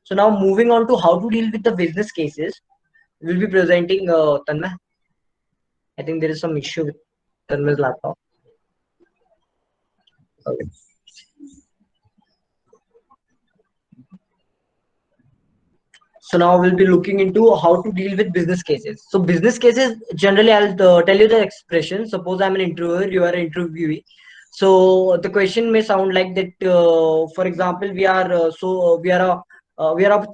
So now moving on to how to deal with the business cases, we'll be presenting Tanmay. I think there is some issue with Tanmay's laptop. Okay. So now we'll be looking into how to deal with business cases. So business cases, generally, I'll tell you the expression. Suppose I'm an interviewer, you are an interviewee. So the question may sound like that. For example, we are a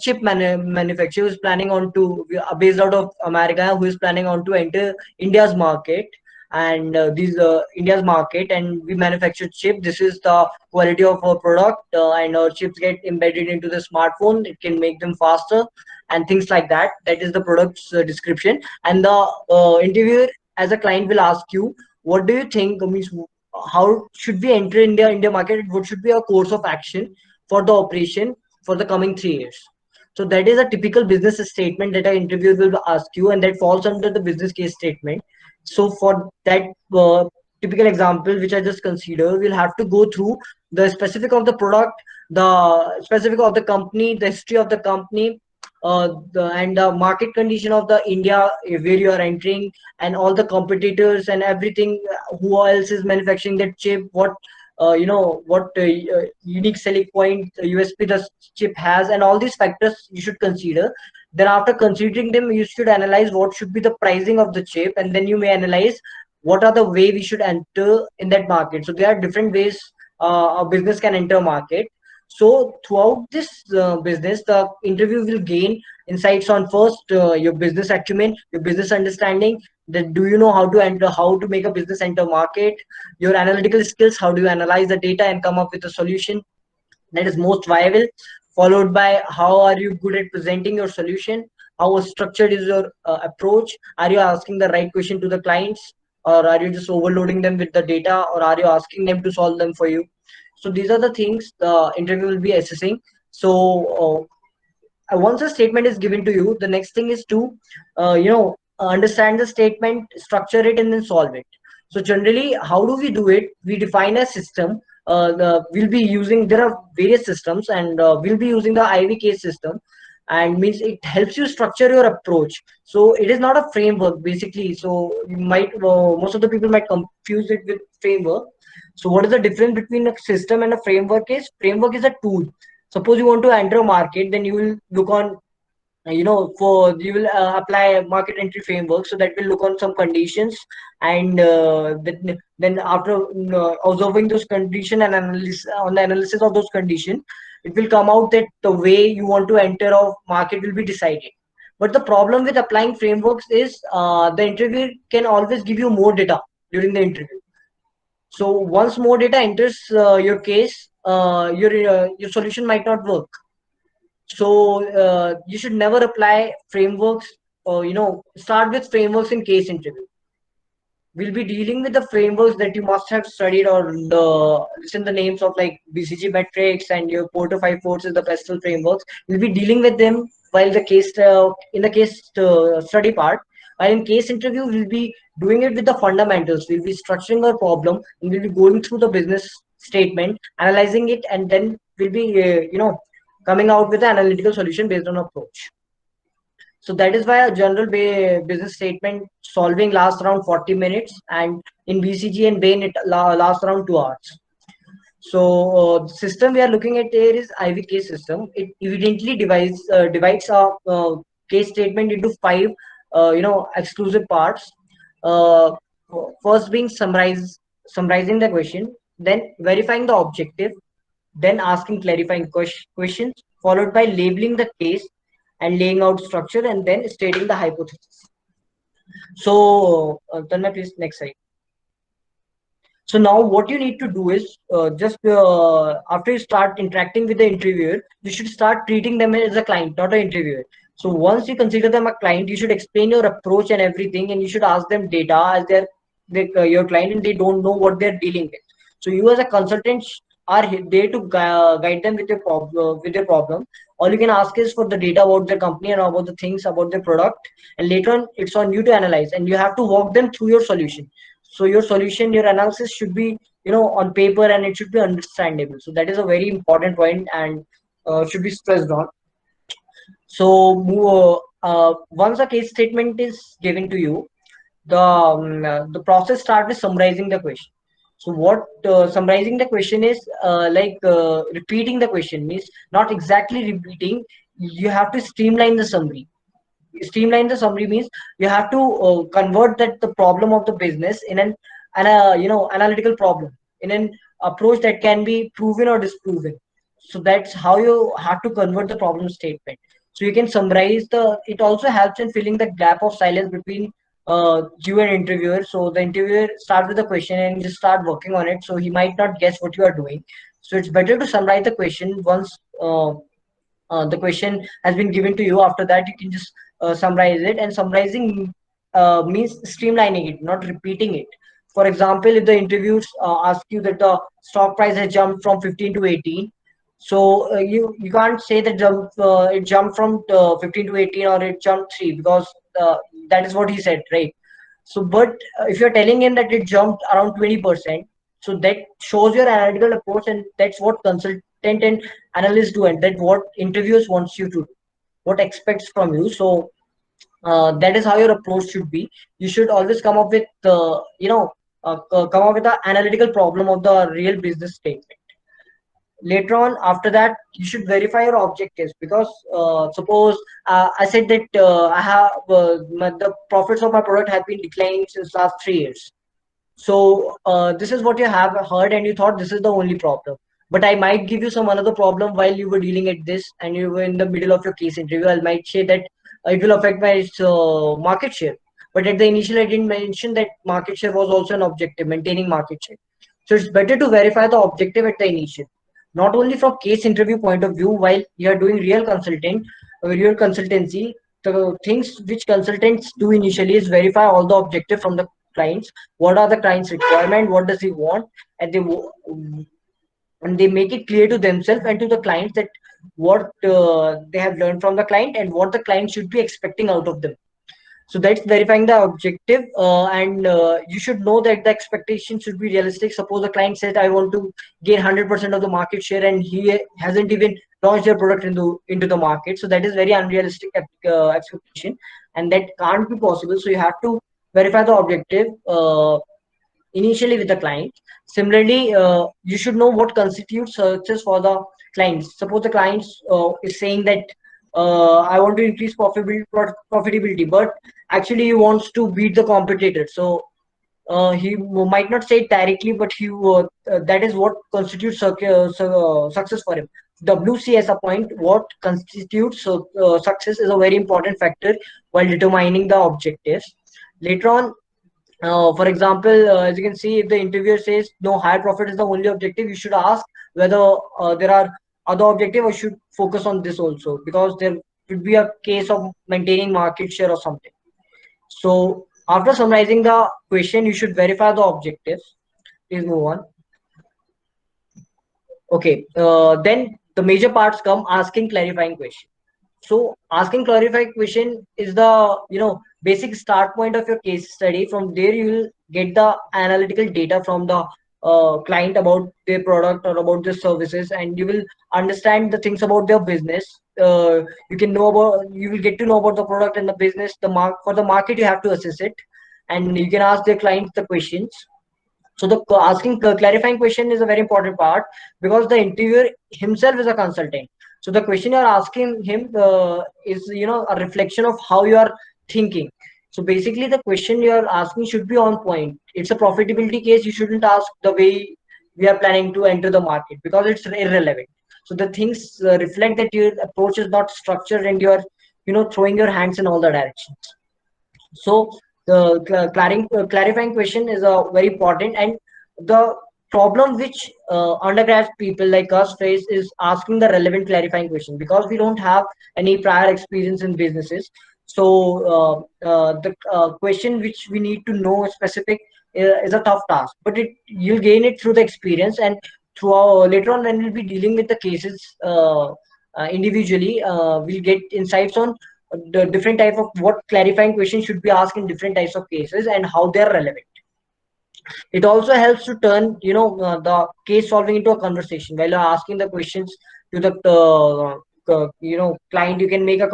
chip manufacturer who is planning on to we are based out of America, who is planning on to enter India's market, and these India's market, and we manufacture chip. This is the quality of our product, and our chips get embedded into the smartphone. It can make them faster and things like that. That is the product's description. And the interviewer, as a client, will ask you, what do you think? Means how should we enter India market? What should be a course of action for the operation for the coming 3 years? So that is a typical business statement that an interviewer will ask you, and that falls under the business case statement. So for that typical example, which I just consider, we'll have to go through the specific of the product, the specific of the company, the history of the company, and the market condition of the India where you are entering, and all the competitors and everything. Who else is manufacturing that chip? What what unique selling point, USP the chip has, and all these factors you should consider. Then after considering them, you should analyze what should be the pricing of the chip, and then you may analyze what are the way we should enter in that market. So there are different ways a business can enter a market. So throughout this business, the interview will gain insights on first your business acumen, your business understanding. That do you know how to enter, how to make a business enter market, your analytical skills, how do you analyze the data and come up with a solution that is most viable, followed by how are you good at presenting your solution, how structured is your approach, are you asking the right question to the clients, or are you just overloading them with the data, or are you asking them to solve them for you? So these are the things the interview will be assessing. So once a statement is given to you, the next thing is to understand the statement, structure it, and then solve it. So generally, how do we do it? We define a system. We'll be using, there are various systems, and we'll be using the IVK system, and means it helps you structure your approach. So it is not a framework basically. So you might most of the people might confuse it with framework. So what is the difference between a system and a framework? Is framework is a tool. Suppose you want to enter a market, then you will look on, for you will apply market entry framework. So that will look on some conditions, and then after observing those condition and analysis, on the analysis of those condition, it will come out that the way you want to enter a market will be decided. But the problem with applying frameworks is the interviewer can always give you more data during the interview. So once more data enters your case, your solution might not work. So you should never apply frameworks, or start with frameworks in case interview. We'll be dealing with the frameworks that you must have studied, or listen the names of like BCG metrics and your Porter 5 forces, the pestle frameworks. We'll be dealing with them while the case in the case study part. While in case interview, we'll be doing it with the fundamentals. We'll be structuring our problem, and we'll be going through the business statement, analyzing it, and then we'll be coming out with an analytical solution based on approach. So that is why a general business statement solving lasts around 40 minutes, and in BCG and Bain it lasts around 2 hours. So the system we are looking at here is IVK system. It evidently divides our case statement into 5 exclusive parts. Uh, First being summarizing the question, then verifying the objective, then asking clarifying questions, followed by labeling the case and laying out structure, and then stating the hypothesis. So, Tanmay, please, next slide. So now what you need to do is just after you start interacting with the interviewer, you should start treating them as a client, not an interviewer. So once you consider them a client, you should explain your approach and everything, and you should ask them data as your client, and they don't know what they're dealing with. So you as a consultant are there to guide them with your problem. All you can ask is for the data about the company and about the things about the product, and later on it's on you to analyze, and you have to walk them through your solution. So your solution, your analysis should be on paper, and it should be understandable. So that is a very important point, and should be stressed on. So once a case statement is given to you, the process starts with summarizing the question. So what summarizing the question is, repeating the question means not exactly repeating. You have to streamline the summary. Streamline the summary means you have to convert that the problem of the business in an analytical problem, in an approach that can be proven or disproven. So that's how you have to convert the problem statement. So you can summarize the, it also helps in filling the gap of silence between you and interviewer. So the interviewer start with the question and just start working on it, so he might not guess what you are doing. So it's better to summarize the question once the question has been given to you. After that, you can just summarize it. And summarizing means streamlining it, not repeating it. For example, if the interviews ask you that the stock price has jumped from 15 to 18, so you can't say that it jumped from 15 to 18 or it jumped 3, because uh, that is what he said, right? So but if you're telling him that it jumped around 20%, so that shows your analytical approach, and that's what consultant and analysts do, and that what interviewers wants you to do, what expects from you. So that is how your approach should be. You should always come up with come up with the analytical problem of the real business statement. Later on, after that, you should verify your objectives, because suppose I said that the profits of my product have been declining since last 3 years. So this is what you have heard, and you thought this is the only problem. But I might give you some another problem while you were dealing at this, and you were in the middle of your case interview. I might say that it will affect my market share. But at the initial, I didn't mention that market share was also an objective, maintaining market share. So it's better to verify the objective at the initial, not only from case interview point of view. While you are doing real consultancy, the things which consultants do initially is verify all the objective from the clients. What are the client's requirement, what does he want, and they make it clear to themselves and to the clients that what they have learned from the client and what the client should be expecting out of them. So that's verifying the objective, and you should know that the expectation should be realistic. Suppose the client said, I want to gain 100% of the market share, and he hasn't even launched their product into the market. So that is very unrealistic expectation, and that can't be possible. So you have to verify the objective initially with the client. Similarly, you should know what constitutes success for the clients. Suppose the clients is saying that I want to increase profitability, but actually he wants to beat the competitor. So he might not say it directly, but that is what constitutes success for him. WC as a point, what constitutes success is a very important factor while determining the objectives. Later on, for example, as you can see, if the interviewer says no, higher profit is the only objective, you should ask whether there are other objective, or should focus on this also, because there could be a case of maintaining market share or something. So after summarizing the question, you should verify the objectives. Please move on. Okay, then the major parts come, asking clarifying question. So asking clarifying question is the basic start point of your case study. From there, you will get the analytical data from the client about their product or about their services, and you will understand the things about their business. You will get to know about the product and the business. For the market, you have to assess it, and you can ask their clients the questions. So the asking clarifying question is a very important part, because the interviewer himself is a consultant. So the question you are asking him is a reflection of how you are thinking. So basically, the question you are asking should be on point. It's a profitability case. You shouldn't ask the way we are planning to enter the market, because it's irrelevant. So the things reflect that your approach is not structured, and you are throwing your hands in all the directions. So the clarifying question is a very important, and the problem which undergrad people like us face is asking the relevant clarifying question, because we don't have any prior experience in businesses. So the question which we need to know specific is a tough task, but you'll gain it through the experience, and later on when we'll be dealing with the cases individually, we'll get insights on the different type of what clarifying questions should be asked in different types of cases and how they're relevant. It also helps to turn the case solving into a conversation while you're asking the questions to the client, you can make a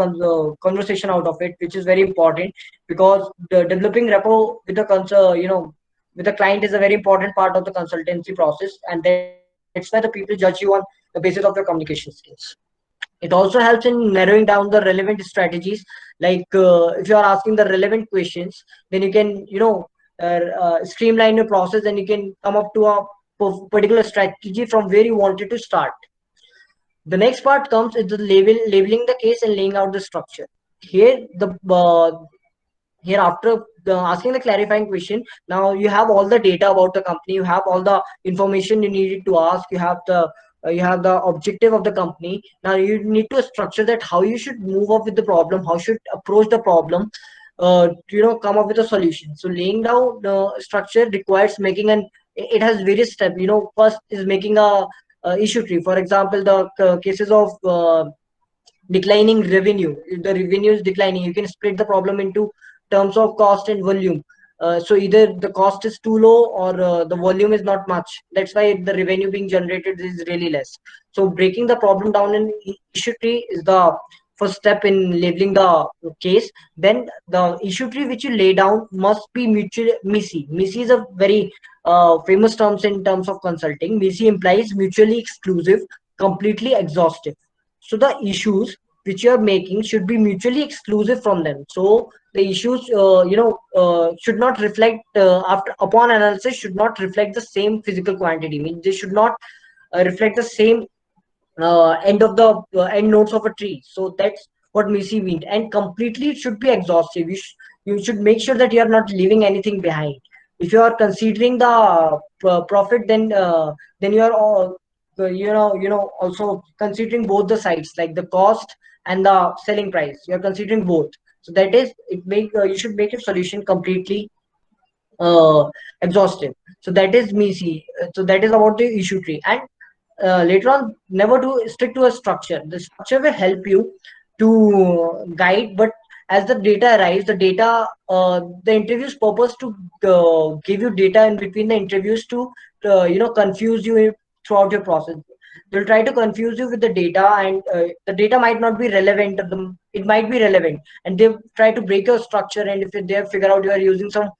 conversation out of it, which is very important, because the developing rapport with the with the client is a very important part of the consultancy process, and that's why the people judge you on the basis of your communication skills. It also helps in narrowing down the relevant strategies. Like if you are asking the relevant questions, then you can streamline your process, and you can come up to a particular strategy from where you wanted to start. The next part comes is the labeling the case and laying out the structure. Here the here after asking the clarifying question, now you have all the data about the company, you have all the information you needed to ask, you have the objective of the company. Now you need to structure that how you should move up with the problem, how should approach the problem, come up with a solution. So laying down the structure requires making an, it has various steps. First is making a issue tree. For example, the cases of declining revenue. If the revenue is declining, you can split the problem into terms of cost and volume. So either the cost is too low, or the volume is not much. That's why the revenue being generated is really less. So breaking the problem down in issue tree is the first step in labeling the case. Then the issue tree which you lay down must be mutually MISI. MISI is a very famous terms in terms of consulting. MISI implies mutually exclusive, completely exhaustive. So the issues which you are making should be mutually exclusive from them. So the issues should not reflect after upon analysis, should not reflect the same physical quantity. I mean, they should not reflect the same end of the end nodes of a tree. So that's what Missy means. And completely it should be exhaustive. You should make sure that you are not leaving anything behind. If you are considering the profit, then you are all also considering both the sides, like the cost and the selling price. You are considering both. So that is it. Make you should make your solution completely uh, exhaustive. So that is Missy. So that is about the issue tree. And later on, never to stick to a structure. The structure will help you to guide, but as the data arrives, the interview's purpose to give you data in between the interviews to confuse you throughout your process. They'll try to confuse you with the data, and the data might not be relevant. It might be relevant, and they try to break your structure. And if they figure out you are using some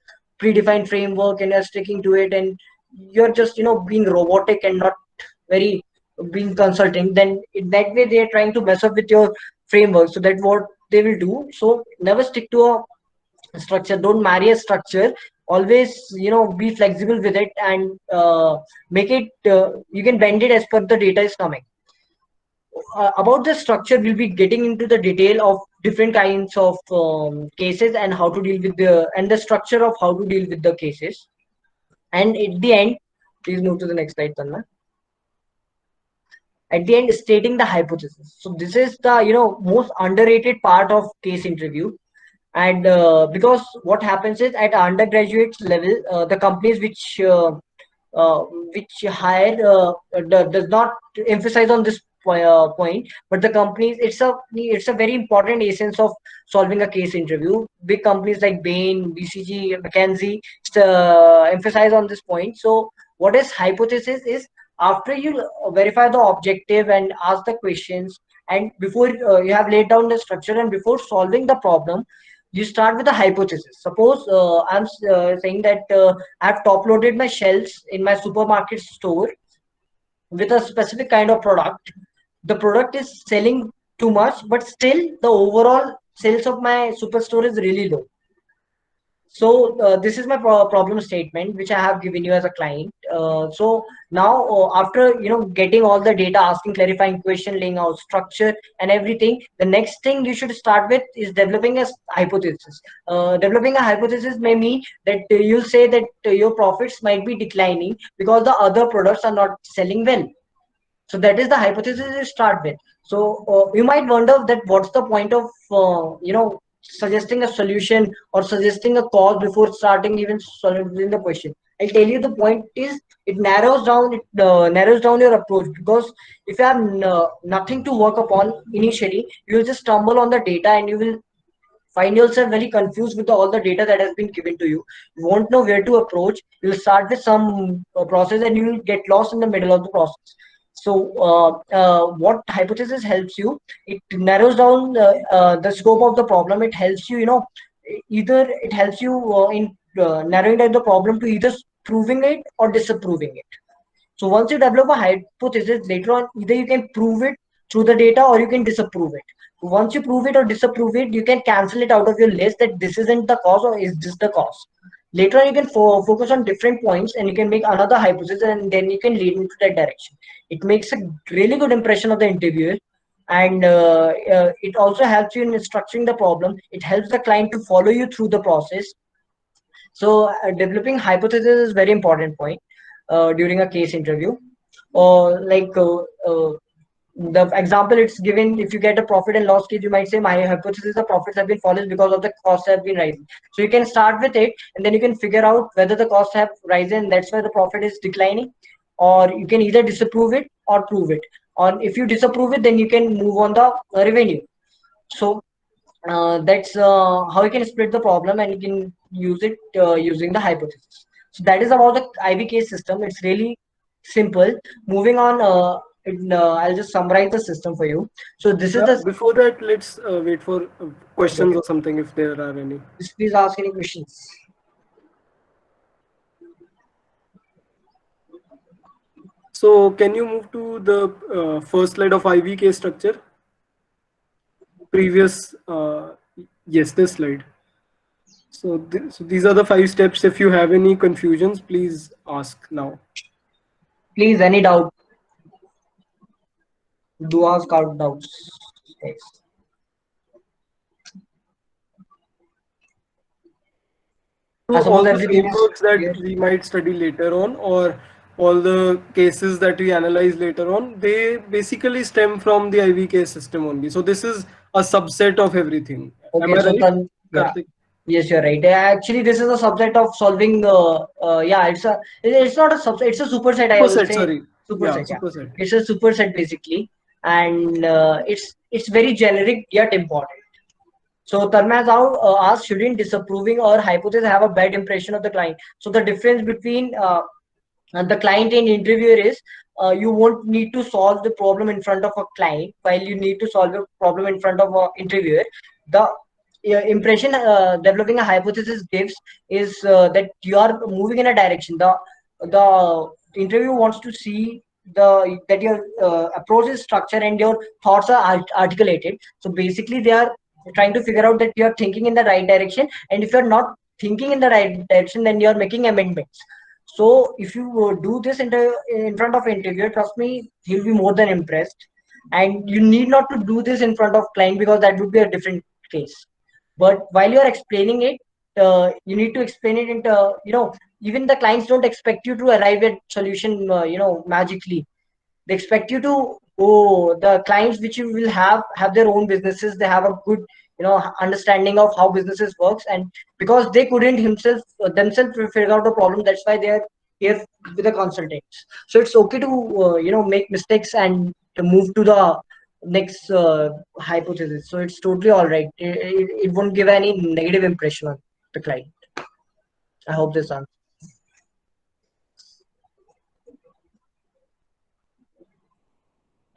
predefined framework and you're sticking to it, and you're just being robotic and not very being consulting, then in that way they are trying to mess up with your framework. So that's what they will do. So never stick to a structure, don't marry a structure. Always be flexible with it, and make it you can bend it as per the data is coming. About the structure, we'll be getting into the detail of different kinds of cases, and how to deal with the structure of how to deal with the cases. And at the end, please move to the next slide, Tanna. At the end, stating the hypothesis. So this is the most underrated part of case interview. And because what happens is, at undergraduate level, the companies uh, which hire does not emphasize on this point, but the companies, it's a very important essence of solving a case interview. Big companies like Bain, BCG, McKinsey emphasize on this point. So what is hypothesis is, after you verify the objective and ask the questions, and before you have laid down the structure, and before solving the problem, you start with a hypothesis. Suppose I'm saying that I've top loaded my shelves in my supermarket store with a specific kind of product. The product is selling too much, but still the overall sales of my superstore is really low. So this is my problem statement which I have given you as a client. So now after getting all the data, asking clarifying question, laying out structure and everything, the next thing you should start with is developing a hypothesis. Developing a hypothesis may mean that you'll say that your profits might be declining because the other products are not selling well. So that is the hypothesis you start with. So you might wonder that what's the point of suggesting a solution or suggesting a cause before starting even solving the question. I'll tell you, the point is, it narrows down your approach, because if you have nothing to work upon initially, you'll just stumble on the data, and you will find yourself very confused with all the data that has been given to you. You won't know where to approach. You'll start with some process, and you'll get lost in the middle of the process. So what hypothesis helps you? It narrows down the scope of the problem. It helps you, either it helps you in narrowing down the problem to either proving it or disapproving it. So once you develop a hypothesis, later on, either you can prove it through the data or you can disapprove it. Once you prove it or disapprove it, you can cancel it out of your list that this isn't the cause or is this the cause. Later on, you can focus on different points and you can make another hypothesis and then you can lead into that direction. It makes a really good impression of the interviewer, and it also helps you in structuring the problem. It helps the client to follow you through the process. So developing hypothesis is very important point during a case interview. Or like the example it's given, if you get a profit and loss case, you might say my hypothesis the profits have been fallen because of the costs have been rising. So you can start with it and then you can figure out whether the costs have risen, that's why the profit is declining, or you can either disapprove it or prove it. Or if you disapprove it, then you can move on the revenue. So that's how you can split the problem and you can use it using the hypothesis. So that is about the IV case system. It's really simple. Moving on, I'll just summarize the system for you. So this is Yeah, the, before that, let's wait for okay, questions okay. or something if there are any. Just please ask any questions. So, can you move to the first slide of IV case structure? Previous, yes, this slide. So, so these are the 5 steps. If you have any confusions, please ask now. Please, any doubt, do ask out doubts. Yes. I So suppose all the everything is frameworks clear. that we might study later on, or all the cases that we analyze later on, they basically stem from the IV case system only. So this is a subset of everything. Am Okay, I so right, yeah, Karthik? yes, you're right. Actually, this is a subset of solving. Yeah, it's not a subset. It's a superset. I will Superset, say sorry. Yeah, superset. Yeah, superset. it's a superset basically, and it's very generic yet important. So Tarma has asked, shouldn't disapproving or hypothesis have a bad impression of the client? So the difference between and the client and interviewer is you won't need to solve the problem in front of a client while you need to solve a problem in front of a interviewer. The impression developing a hypothesis gives is that you are moving in a direction. The interview wants to see the that your approach is structured and your thoughts are articulated. So basically they are trying to figure out that you are thinking in the right direction, and if you're not thinking in the right direction, then you're making amendments. So if you do this in front of interviewer, trust me, he'll be more than impressed. And you need not to do this in front of client because that would be a different case. But while you are explaining it, you need to explain it into, even the clients don't expect you to arrive at solution, magically. They expect you to, the clients which you will have their own businesses. They have a good understanding of how businesses works, and because they couldn't themselves figure out the problem, that's why they are here with the consultants. So it's okay to make mistakes and to move to the next hypothesis. So it's totally all right. It won't give any negative impression on the client. I hope this answers.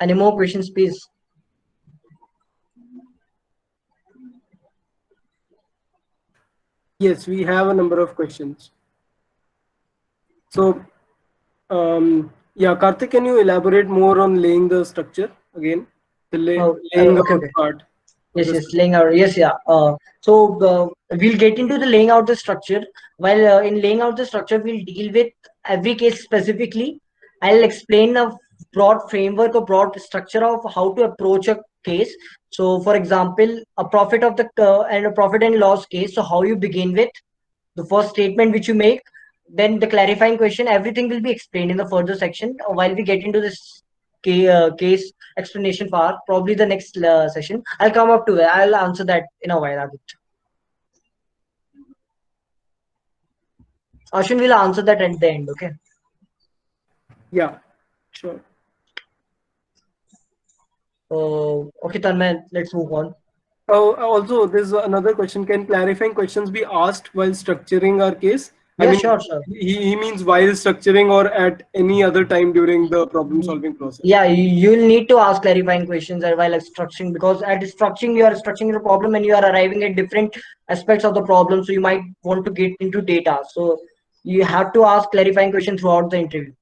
Any more questions, please? Yes, we have a number of questions. So, yeah, Karthik, can you elaborate more on laying the structure again? The Oh, laying okay, out okay. part of Yes, the yes, structure. laying out. Yes, yeah. So we'll get into the laying out the structure. While in laying out the structure, we'll deal with every case specifically. I'll explain a broad framework, a broad structure of how to approach a case. So, for example, a profit of the and a profit and loss case. So, how you begin with the first statement which you make, then the clarifying question. Everything will be explained in the further section while we get into this case explanation part. Probably the next session I'll come up to it. I'll answer that in a while. Ashwin will answer that at the end. Okay. Yeah, sure. Okay, Tanmay, let's move on. Oh, also, there's another question. Can clarifying questions be asked while structuring our case? I Yeah, mean, sure, sure. he means while structuring or at any other time during the problem solving process. Yeah, you'll need to ask clarifying questions while structuring, because at structuring you are structuring the problem and you are arriving at different aspects of the problem. So you might want to get into data. So you have to ask clarifying questions throughout the interview,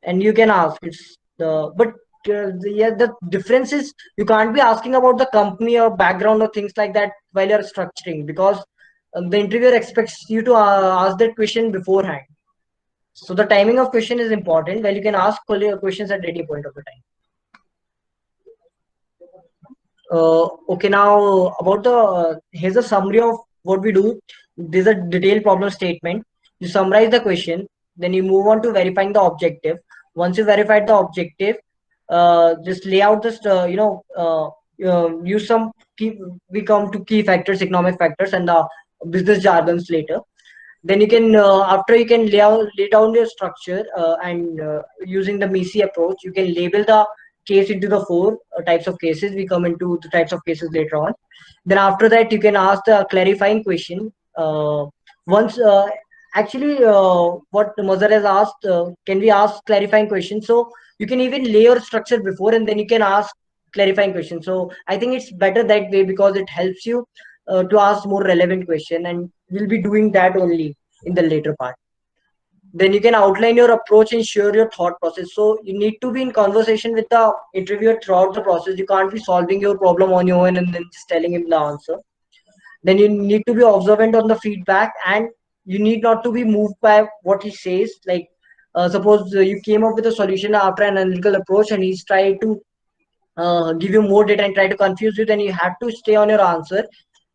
and you can ask. It's the but yeah, the difference is you can't be asking about the company or background or things like that while you're structuring, because the interviewer expects you to ask that question beforehand. So the timing of question is important. Well, you can ask questions at any point of the time. Okay, now about the here's a summary of what we do. There's a detailed problem statement. You summarize the question, then you move on to verifying the objective. Once you verified the objective, just lay out this. Use some key. We come to key factors, economic factors, and the business jargons later. Then you can after you can lay down your structure, and using the MECE approach, you can label the case into the four types of cases. We come into the types of cases later on. Then after that you can ask the clarifying question. Once actually what Mazhar has asked, can we ask clarifying questions? So you can even lay your structure before and then you can ask clarifying questions. So I think it's better that way because it helps you to ask more relevant question, and we'll be doing that only in the later part. Then you can outline your approach and share your thought process. So you need to be in conversation with the interviewer throughout the process. You can't be solving your problem on your own and then just telling him the answer. Then you need to be observant on the feedback, and you need not to be moved by what he says. Like suppose you came up with a solution after an analytical approach and he's tried to give you more data and try to confuse you, then you have to stay on your answer.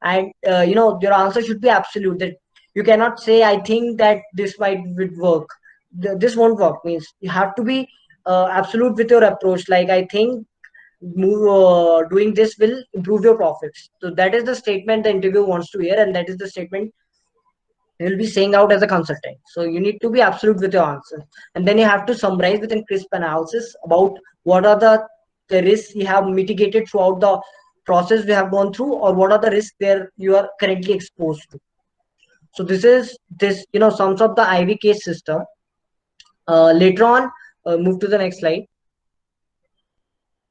And your answer should be absolute, that you cannot say I think that this might would work. This won't work means you have to be absolute with your approach, like I think doing this will improve your profits. So that is the statement the interviewer wants to hear, and that is the statement he will be saying out as a consultant. So you need to be absolute with your answer, and then you have to summarize with a crisp analysis about what are the risks you have mitigated throughout the process we have gone through, or what are the risks there you are currently exposed to. So this sums up the IV case system. Later on, move to the next slide.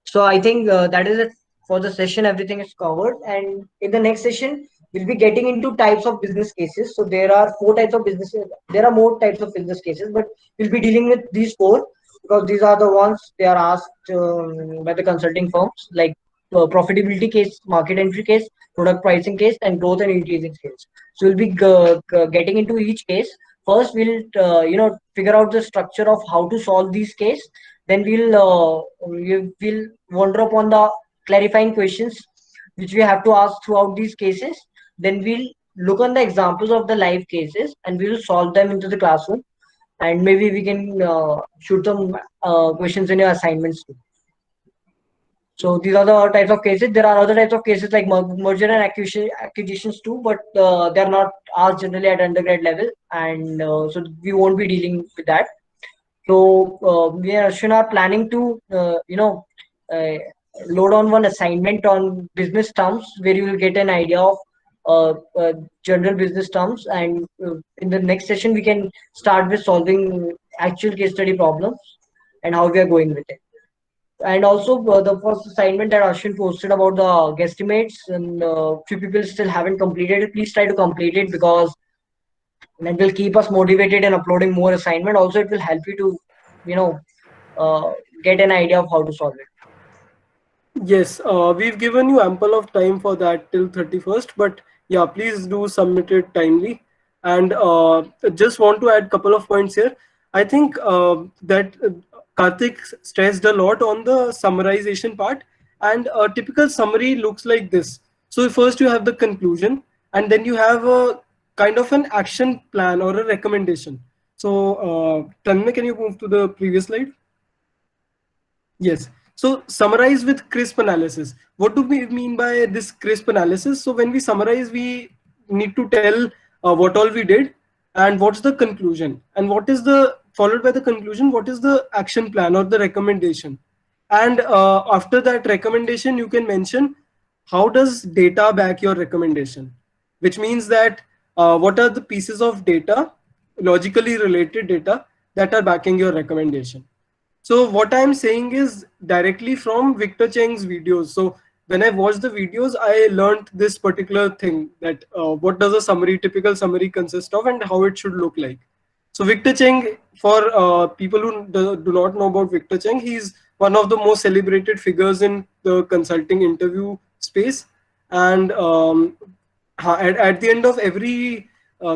So I think that is it for the session. Everything is covered, and in the next session, we'll be getting into types of business cases. So there are four types of businesses. There are more types of business cases, but we'll be dealing with these four because these are the ones they are asked by the consulting firms, like profitability case, market entry case, product pricing case, and growth and increasing case. So we'll be getting into each case. First, we'll figure out the structure of how to solve these case. Then we'll wander upon the clarifying questions which we have to ask throughout these cases. Then we'll look on the examples of the live cases and we'll solve them into the classroom. And maybe we can shoot some questions in your assignments too. So these are the types of cases. There are other types of cases like merger and acquisitions too, but they are not asked generally at undergrad level, and so we won't be dealing with that. So we are Ashwin are planning to uh, load on one assignment on business terms where you will get an idea of general business terms, and in the next session we can start with solving actual case study problems and how we are going with it. And also the first assignment that Ashwin posted about the guesstimates, and few people still haven't completed it. Please try to complete it because that will keep us motivated in uploading more assignment. Also, it will help you to, you know, uh, get an idea of how to solve it. Yes, we've given you ample of time for that till 31st, but yeah, please do submit it timely. And just want to add couple of points here. I think that Karthik stressed a lot on the summarization part, and a typical summary looks like this. So first you have the conclusion, and then you have a kind of an action plan or a recommendation. So, Tanmay, can you move to the previous slide? Yes. So summarize with crisp analysis. What do we mean by this crisp analysis? So when we summarize, we need to tell what all we did and what's the conclusion, and what is the followed by the conclusion, what is the action plan or the recommendation. And after that recommendation, you can mention how does data back your recommendation, which means that What are the pieces of data, logically related data, that are backing your recommendation? So what I'm saying is directly from Victor Cheng's videos. So when I watched the videos, I learned this particular thing, that what does a summary, typical summary, consist of, and how it should look like. So Victor Cheng, for people who do not know about Victor Cheng, he's one of the most celebrated figures in the consulting interview space. And at the end of every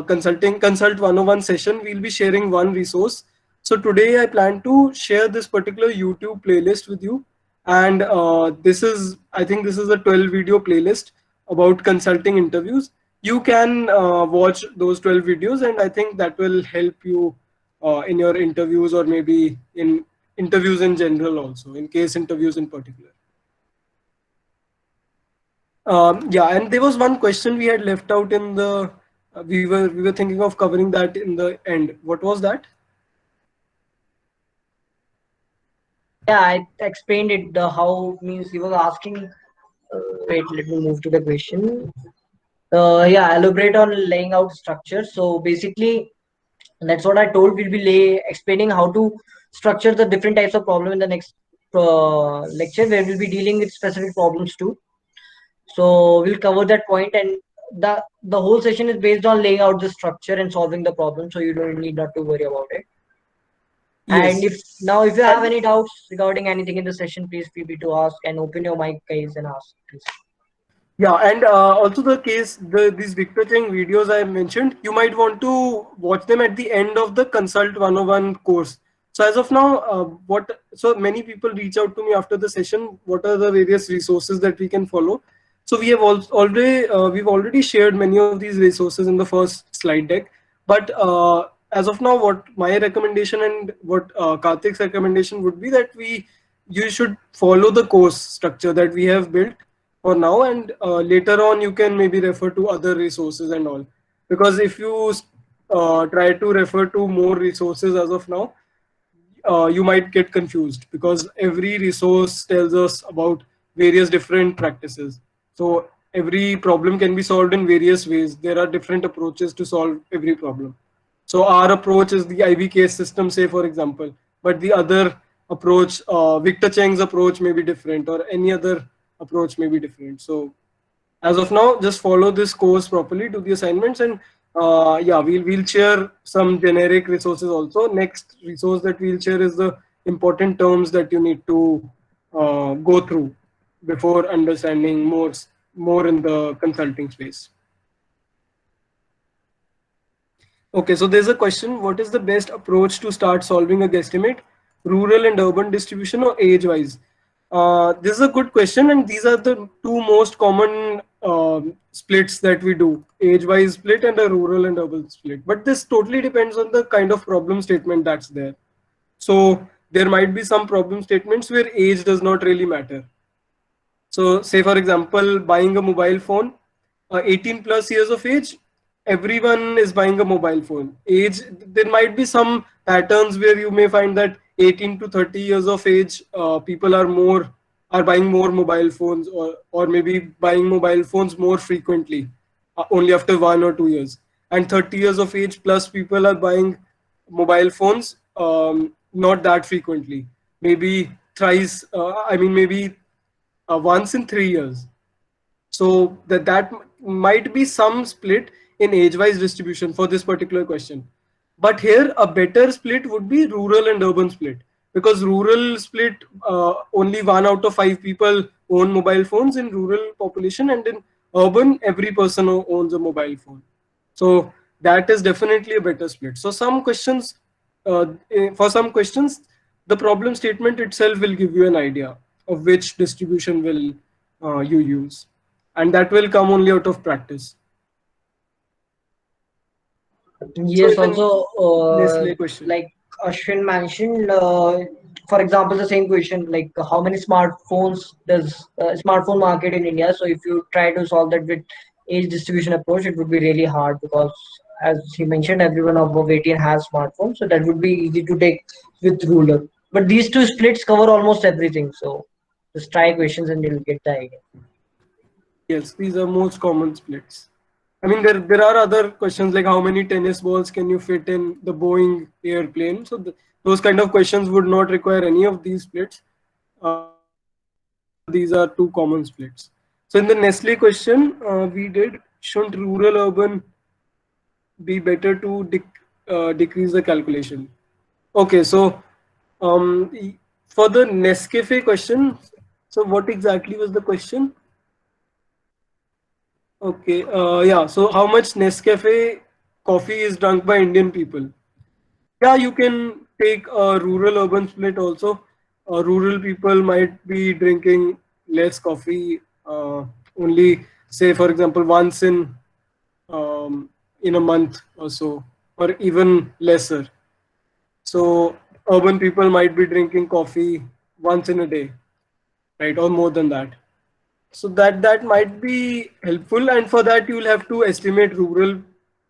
consulting consult 101 session, we'll be sharing one resource. So today I plan to share this particular YouTube playlist with you. And I think this is a 12 video playlist about consulting interviews. You can watch those 12 videos, and I think that will help you in your interviews, or maybe in interviews in general, also in case interviews in particular. Yeah, and there was one question we had left out in the. We were thinking of covering that in the end. What was that? Yeah, I explained it. The how means he was asking. Wait, let me move to the question. Yeah, elaborate on laying out structure. So basically, that's what I told. We'll be explaining how to structure the different types of problem in the next lecture, where we'll be dealing with specific problems too. So we'll cover that point, and the whole session is based on laying out the structure and solving the problem. So you don't need not to worry about it. And Yes. if you have And any doubts regarding anything in the session, please feel free to ask and open your mic, guys, and ask. Please. yeah, and also the case, these Victor Cheng videos I mentioned, you might want to watch them at the end of the Consult 101 course. So as of now, so many people reach out to me after the session. What are the various resources that we can follow? So we have we've already shared many of these resources in the first slide deck. But as of now, what my recommendation and what Karthik's recommendation would be, that you should follow the course structure that we have built for now, and later on you can maybe refer to other resources and all. Because if you try to refer to more resources as of now, you might get confused, because every resource tells us about various different practices. So every problem can be solved in various ways. There are different approaches to solve every problem. So our approach is the IV case system, say for example, but the other approach, Victor Cheng's approach, may be different, or any other approach may be different. So as of now, just follow this course properly, do the assignments, and yeah, we'll share some generic resources also. Next resource that we'll share is the important terms that you need to go through before understanding more in the consulting space. Okay, so there's a question: what is the best approach to start solving a guesstimate, rural and urban distribution, or age-wise? This is a good question, and these are the two most common splits that we do: age-wise split and a rural and urban split. But this totally depends on the kind of problem statement that's there. So there might be some problem statements where age does not really matter. So say for example, buying a mobile phone, 18 plus years of age, everyone is buying a mobile phone. Age, there might be some patterns where you may find that 18 to 30 years of age, people are buying more mobile phones, or maybe buying mobile phones more frequently, only after 1 or 2 years. And 30 years of age plus people are buying mobile phones, not that frequently. Maybe thrice, maybe once in 3 years. So that might be some split in age-wise distribution for this particular question. But here a better split would be rural and urban split, because rural split, only 1 out of 5 people own mobile phones in rural population, and in urban every person owns a mobile phone. So that is definitely a better split. So for some questions, the problem statement itself will give you an idea of which distribution will you use, and that will come only out of practice. So Yes, it's an also, Nestle question. like Ashwin mentioned, for example, the same question, like how many smartphones does smartphone market in India? So if you try to solve that with age distribution approach, it would be really hard, because as he mentioned, everyone above 18 has smartphones, so that would be easy to take with ruler. But these two splits cover almost everything, so just try questions and you'll get the idea. Yes, these are most common splits. I mean, there are other questions like how many tennis balls can you fit in the Boeing airplane? So those kind of questions would not require any of these splits. But these are two common splits. So in the Nestle question, we did shouldn't rural urban be better to decrease the calculation? Okay, so for the Nescafe question, so what exactly was the question? Okay, yeah. So how much Nescafe coffee is drunk by Indian people? Yeah, you can take a rural urban split also. Rural people might be drinking less coffee, only say for example um, in a month or so, or even lesser. So urban people might be drinking coffee once in a day, right, or more than that. So that might be helpful, and for that you'll have to estimate rural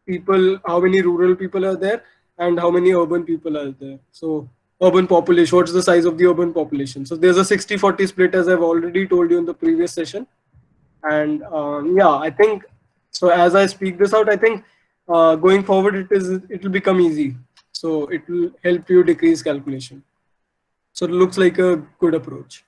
people, how many rural people are there, and how many urban people are there. So urban population, what's the size of the urban population? So there's a 60-40 split, as I've already told you in the previous session. And yeah, I think so. As I speak this out, I think going forward it will become easy. So it will help you decrease calculation. So it looks like a good approach.